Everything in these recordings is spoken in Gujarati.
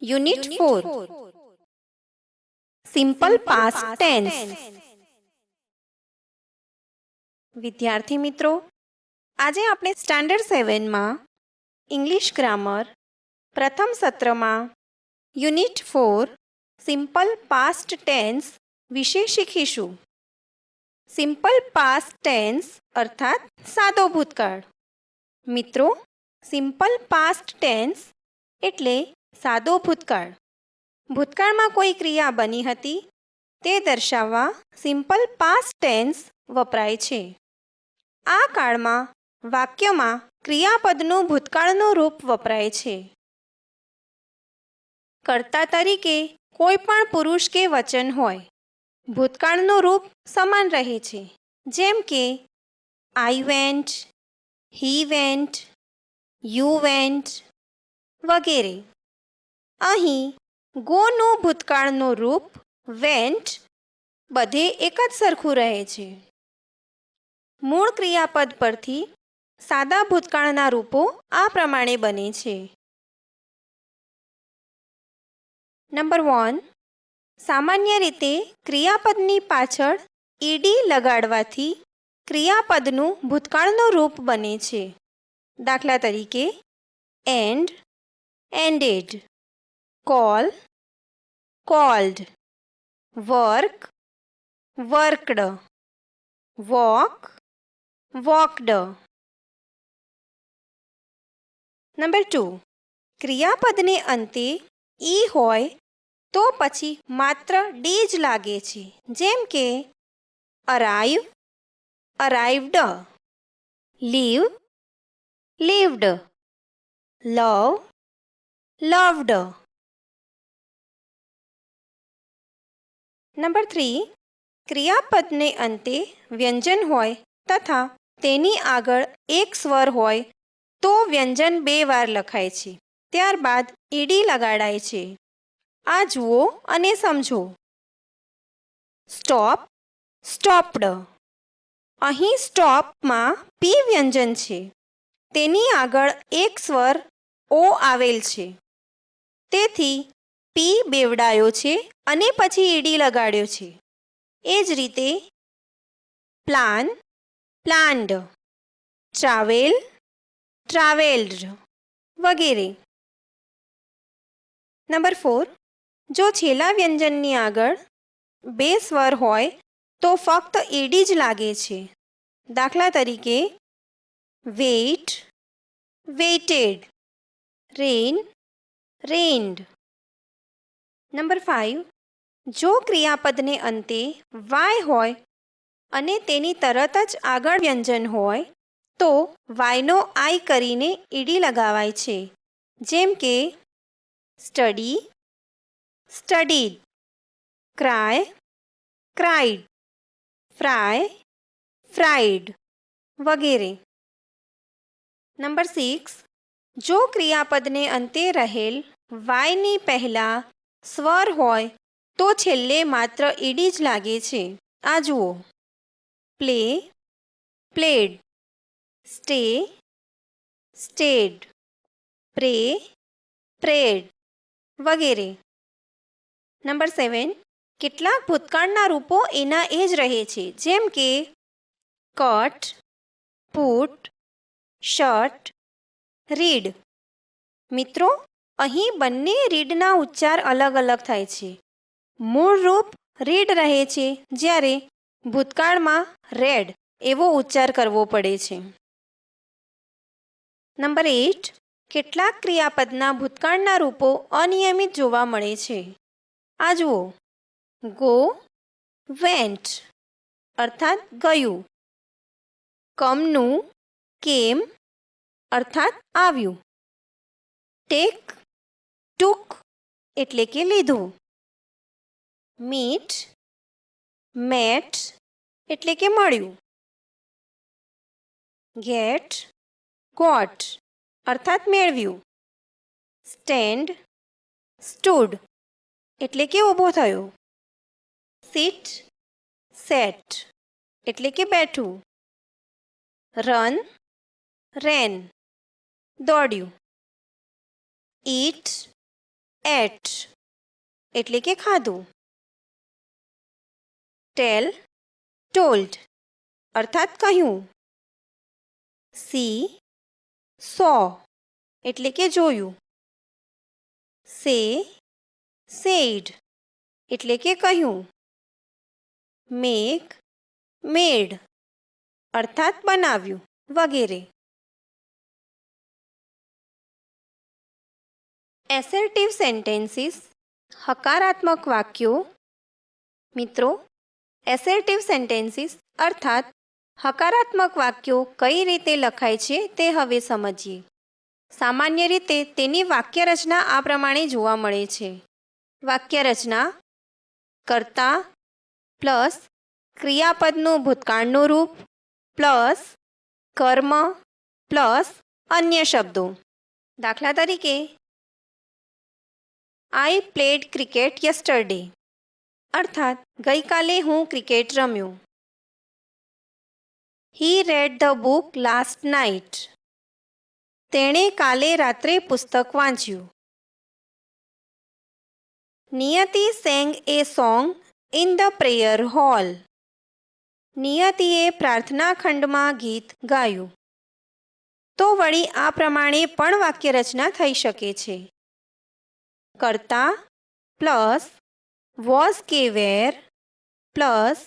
Unit 4 simple past tense. વિદ્યાર્થી મિત્રો, આજે આપણે સ્ટાન્ડર્ડ 7માં ઇંગ્લિશ ગ્રામર પ્રથમ સત્રમાં યુનિટ 4 સિમ્પલ પાસ્ટ ટેન્સ વિશે શીખીશું. સિમ્પલ પાસ્ટ ટેન્સ અર્થાત સાદો ભૂતકાળ. મિત્રો, સિમ્પલ પાસ્ટ ટેન્સ એટલે સાદો ભૂતકાળ. ભૂતકાળમાં કોઈ ક્રિયા બની હતી તે દર્શાવવા સિમ્પલ પાસ્ટ ટેન્સ વપરાય છે. આ કાળમાં વાક્યમાં ક્રિયાપદનું ભૂતકાળનું રૂપ વપરાય છે. કર્તા તરીકે કોઈ પણ પુરુષ કે વચન હોય, ભૂતકાળનું રૂપ સમાન રહે છે, જેમ કે I went, he went, you went વગેરે. અહીં ગોનું ભૂતકાળનું રૂપ વેન્ટ બધે એક જ સરખું રહે છે. મૂળ ક્રિયાપદ પરથી સાદા ભૂતકાળના રૂપો આ પ્રમાણે બને છે. નંબર 1, સામાન્ય રીતે ક્રિયાપદની પાછળ ઈડી લગાડવાથી ક્રિયાપદનું ભૂતકાળનું રૂપ બને છે. દાખલા તરીકે and, ended, call, cold, work, worked, walk, walked. Number 2, ક્રિયાપદને અંતે ઈ હોય તો પછી માત્ર ડી જ લાગે છે, જેમ કે અરાઈવ, અરાઈવડ, લીવ, લીવડ, લવ, લવડ. નંબર 3, ક્રિયાપદને અંતે વ્યંજન હોય તથા તેની આગળ એક સ્વર હોય તો વ્યંજન 2 વાર લખાય છે, ત્યારબાદ ઈડી લગાડાય છે. આ જુઓ અને સમજો. Stop, stopped. અહીં સ્ટોપમાં પી વ્યંજન છે, તેની આગળ એક સ્વર ઓ આવેલ છે, તેથી પી બેવડાયો છે અને પછી ઈડી લગાડ્યો છે. એ જ રીતે પ્લાન, પ્લાન્ડ, ટ્રાવેલ, ટ્રાવેલ્ડ વગેરે. નંબર 4, જો છેલ્લા વ્યંજનની આગળ 2 સ્વર હોય તો ફક્ત ઈડી જ લાગે છે. દાખલા તરીકે વેઇટ, વેઇટેડ, રેઇન, રેઇન્ડ. નંબર 5, જો ક્રિયાપદને અંતે વાય હોય અને તેની તરત જ આગળ વ્યંજન હોય તો વાયનો આઈ કરીને ઈડી લગાવાય છે, જેમ કે study, studied, cry, cried, fry, fried વગેરે. નંબર 6, જો ક્રિયાપદને અંતે રહેલ વાયની પહેલાં સ્વર હોય તો છેલ્લે માત્ર ઈડી જ લાગે છે. આ જુઓ. પ્લે, પ્લેડ, સ્ટે, સ્ટેડ, પ્રે, પ્રેડ વગેરે. નંબર 7, કેટલાક ભૂતકાળના રૂપો એના એ જ રહે છે, જેમ કે કટ, પુટ, શર્ટ, રીડ. મિત્રો, અહીં બંને રીડના ઉચ્ચાર અલગ અલગ થાય છે. મૂળ રૂપ રીડ રહે છે, જ્યારે ભૂતકાળમાં રેડ એવો ઉચ્ચાર કરવો પડે છે. નંબર 8, કેટલાક ક્રિયાપદના ભૂતકાળના રૂપો અનિયમિત જોવા મળે છે. આ જુઓ. ગો, વેન્ટ અર્થાત ગયું. કમનું કેમ અર્થાત આવ્યું. ટેક, ટુક એટલે કે લીધું. મીટ, મેટ એટલે કે મળ્યું. ગેટ, ગોટ અર્થાત મેળવ્યું. સ્ટેન્ડ, સ્ટૂડ એટલે કે ઊભો થયો. સિટ, સેટ એટલે કે બેઠું. Run, rain દોડ્યું. ઈટ, એટ એટલે કે ખાધું. ટેલ, ટોલ્ડ અર્થાત કહ્યું. સી, સો એટલે કે જોયું. સે, સેડ એટલે કે કહ્યું. મેક, મેડ અર્થાત બનાવ્યું વગેરે. એસર્ટિવ સેન્ટેન્સીસ હકારાત્મક વાક્યો. મિત્રો, એસર્ટિવ સેન્ટેન્સીસ અર્થાત હકારાત્મક વાક્યો કઈ રીતે લખાય છે તે હવે સમજીએ. સામાન્ય રીતે તેની વાક્યરચના આ પ્રમાણે જોવા મળે છે. વાક્યરચના: કર્તા પ્લસ ક્રિયાપદનું ભૂતકાળનું રૂપ પ્લસ કર્મ પ્લસ અન્ય શબ્દો. દાખલા તરીકે, આઈ પ્લેડ ક્રિકેટ યસ્ટરડે અર્થાત ગઈકાલે હું ક્રિકેટ રમ્યો. He read the book last night તેણે કાલે રાત્રે પુસ્તક વાંચ્યું. Niyati sang a song in the prayer hall નિયતિએ પ્રાર્થના ખંડમાં ગીત ગાયું. તો વળી આ પ્રમાણે પણ વાક્યરચના થઈ શકે છે. કર્તા પ્લસ વોઝ કે વેર પ્લસ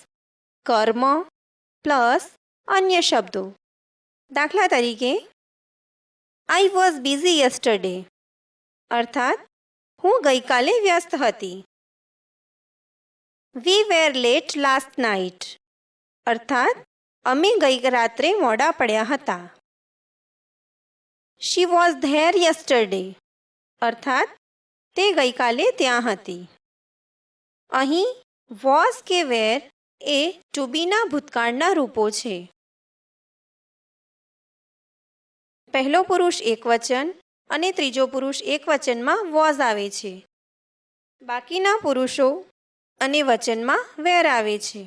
કર્મ પ્લસ અન્ય શબ્દો. દાખલા તરીકે, આઈ વોઝ બિઝી યસ્ટરડે અર્થાત હું ગઈકાલે વ્યસ્ત હતી. વી વેર લેટ લાસ્ટ નાઇટ અર્થાત અમે ગઈ રાત્રે મોડા પડ્યા હતા. શી વોઝ ધેર યસ્ટરડે અર્થાત તે ગઈકાલે ત્યાં હતી. અહીં વોઝ કે વેર એ ટુ બીના ભૂતકાળના રૂપો છે. પહેલો પુરુષ એકવચન અને ત્રીજો પુરુષ એકવચનમાં વોઝ આવે છે. બાકીના પુરુષો અને વચનમાં વેર આવે છે.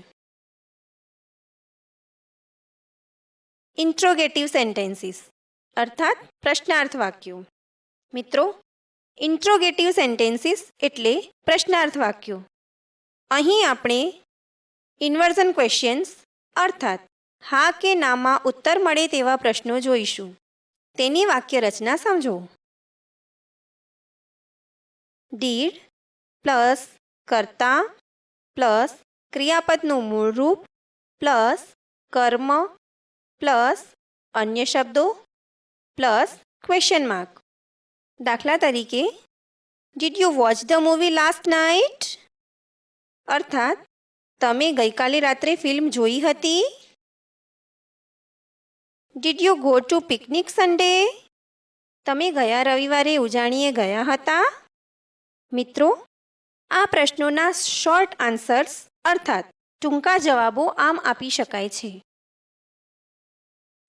ઇન્ટ્રોગેટિવ સેન્ટેન્સીસ અર્થાત પ્રશ્નાર્થ વાક્યો. મિત્રો, ઇન્ટ્રોગેટિવ સેન્ટેન્સીસ એટલે પ્રશ્નાર્થ વાક્યો. અહીં આપણે ઇન્વર્ઝન ક્વેશ્ચન્સ અર્થાત હા કે નામાં ઉત્તર મળે તેવા પ્રશ્નો જોઈશું. તેની વાક્યરચના સમજો. ડીડ પ્લસ કર્તા પ્લસ ક્રિયાપદનું મૂળ રૂપ પ્લસ કર્મ પ્લસ અન્ય શબ્દો પ્લસ ક્વેશ્ચન માર્ક. દાખલા તરીકે, did you watch the movie last night અર્થાત તમે ગઈકાલે રાત્રે ફિલ્મ જોઈ હતી. Did you go to picnic Sunday તમે ગયા રવિવારે ઉજાણીએ ગયા હતા. મિત્રો, આ પ્રશ્નોના શોર્ટ આન્સર્સ અર્થાત ટૂંકા જવાબો આમ આપી શકાય છે.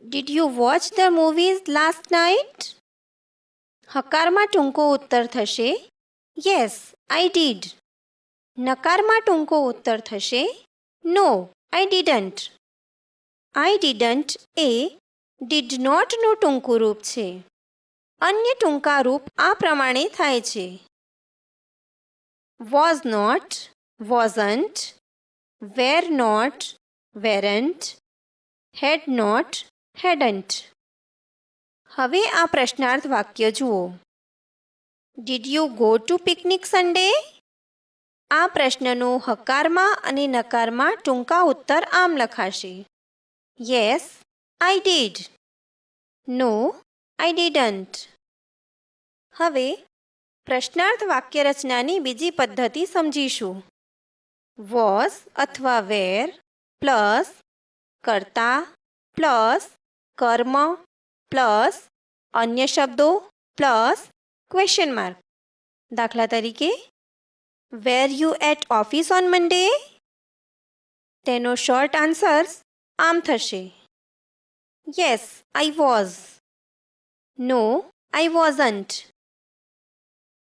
Did you watch the movies last night હકારમાં ટૂંકો ઉત્તર થશે યસ આઈ ડીડ. નકારમાં ટૂંકો ઉત્તર થશે no I didn't. I didn't એ ડીડ નોટનું ટૂંકું રૂપ છે. અન્ય ટૂંકા રૂપ આ પ્રમાણે થાય છે: was not, wasn't, were not, weren't, had not, hadn't. હવે આ પ્રશ્નાર્થ વાક્ય જુઓ. Did you go to picnic Sunday આ પ્રશ્નનો હકારમાં અને નકારમાં ટૂંકા ઉત્તર આમ લખાશે: yes I did, no I didn't. હવે પ્રશ્નાર્થ વાક્યરચનાની બીજી પદ્ધતિ સમજીશું. વોઝ અથવા વેર પ્લસ કર્તા પ્લસ કર્મ પ્લસ અન્ય શબ્દો પ્લસ ક્વેશ્ચન માર્ક. દાખલા તરીકે, were you at office on Monday તેનો શોર્ટ આન્સર આમ થશે: yes I was, no I wasn't.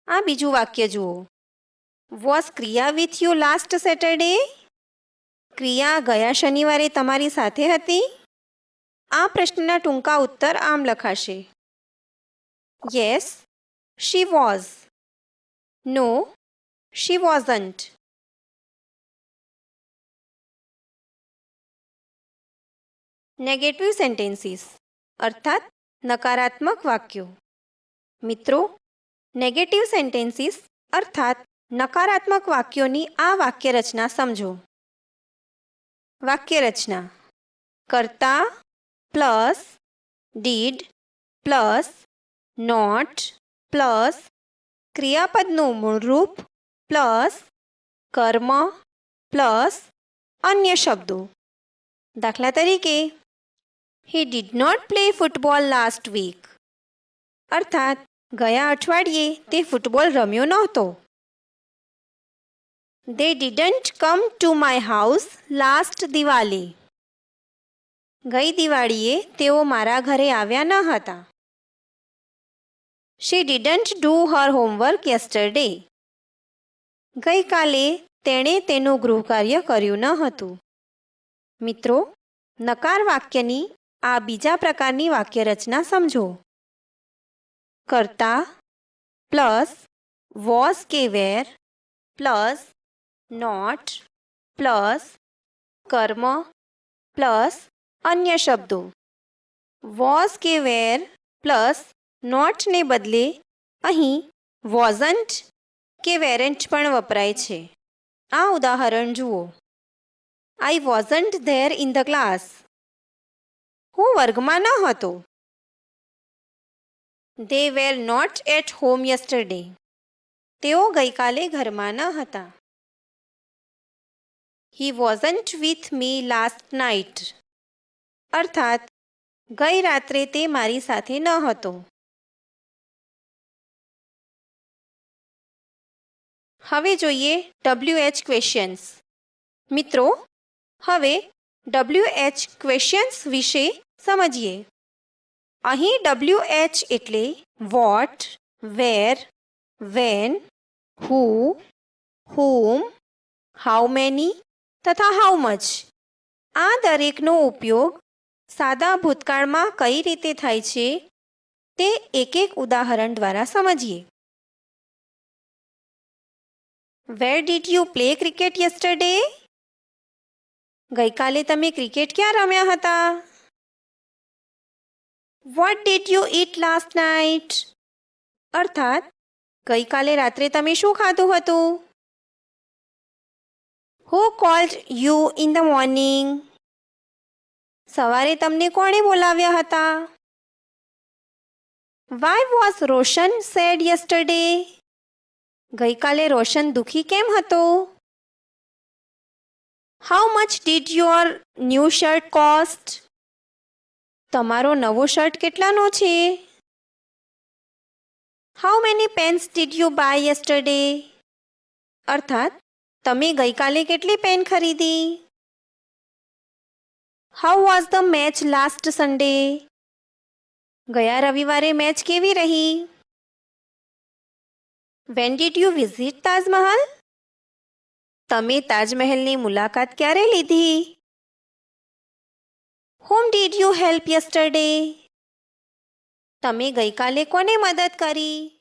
આ બીજું વાક્ય જુઓ. વોઝ ક્રિયા વિથ યુ લાસ્ટ સેટરડે ક્રિયા ગયા શનિવારે તમારી સાથે હતી. આ પ્રશ્નના ટૂંકા ઉત્તર આમ લખાશે: yes she was, no, she wasn't. Negative sentences અર્થાત નકારાત્મક વાક્યો. મિત્રો, નેગેટિવ સેન્ટેન્સીસ અર્થાત નકારાત્મક વાક્યોની આ વાક્યરચના સમજો. વાક્યરચના: કર્તા plus did plus not plus ક્રિયાપદનું મૂળરૂપ પ્લસ કર્મ પ્લસ અન્ય શબ્દો. દાખલા તરીકે, he did not play football last week, અર્થાત ગયા અઠવાડિયે તે ફૂટબોલ રમ્યો નહોતો. They didn't come to my house last Diwali. ગઈ દિવાળીએ તેઓ મારા ઘરે આવ્યા ન હતા. She didn't do her homework yesterday. ગઈકાલે તેણે તેનું ગૃહકાર્ય કર્યું ન હતું. મિત્રો, નકાર વાક્યની આ બીજા પ્રકારની વાક્યરચના સમજો. કર્તા પ્લસ વોઝ કે વેર પ્લસ નોટ પ્લસ કર્મ પ્લસ અન્ય શબ્દો. વોઝ કે વેર પ્લસ નોટને બદલે અહીં વોઝન્ટ કે વેરેન્ટ પણ વપરાય છે. આ ઉદાહરણ જુઓ. I wasn't there in the class. હું વર્ગમાં ન હતો. They were not at home yesterday. તેઓ ગઈકાલે ઘરમાં ન હતા. He wasn't with me last night, અર્થાત ગઈ રાત્રે તે મારી સાથે ન હતો. હવે જોઈએ WH ક્વેશ્ચન્સ. મિત્રો, હવે WH ક્વેશ્ચન્સ વિશે સમજીએ. અહીં WH એટલે what, where, when, who, whom, how many તથા હાઉ મચ. આ દરેકનો ઉપયોગ સાદા ભૂતકાળમાં કઈ રીતે થાય છે તે એક એક ઉદાહરણ દ્વારા સમજીએ. Where did you play cricket yesterday? ગઈકાલે તમે ક્રિકેટ ક્યાં રમ્યા હતા? What did you eat last night? અર્થાત ગઈકાલે રાત્રે તમે શું ખાધું હતું? Who called you in the morning? સવારે તમને કોણે બોલાવ્યા હતા? Why was Roshan sad yesterday? ગઈકાલે રોશન દુઃખી કેમ હતો? How much did your new shirt cost? તમારો નવો શર્ટ કેટલાનો છે? How many pens did you buy yesterday? અર્થાત તમે ગઈકાલે કેટલી પેન ખરીદી? How was the match last Sunday? ગયા રવિવારે મેચ કેવી રહી? When did you visit Taj Mahal? તમે તાજમહેલની મુલાકાત ક્યારે લીધી? Home did you help yesterday? તમે ગઈકાલે કોને મદદ કરી?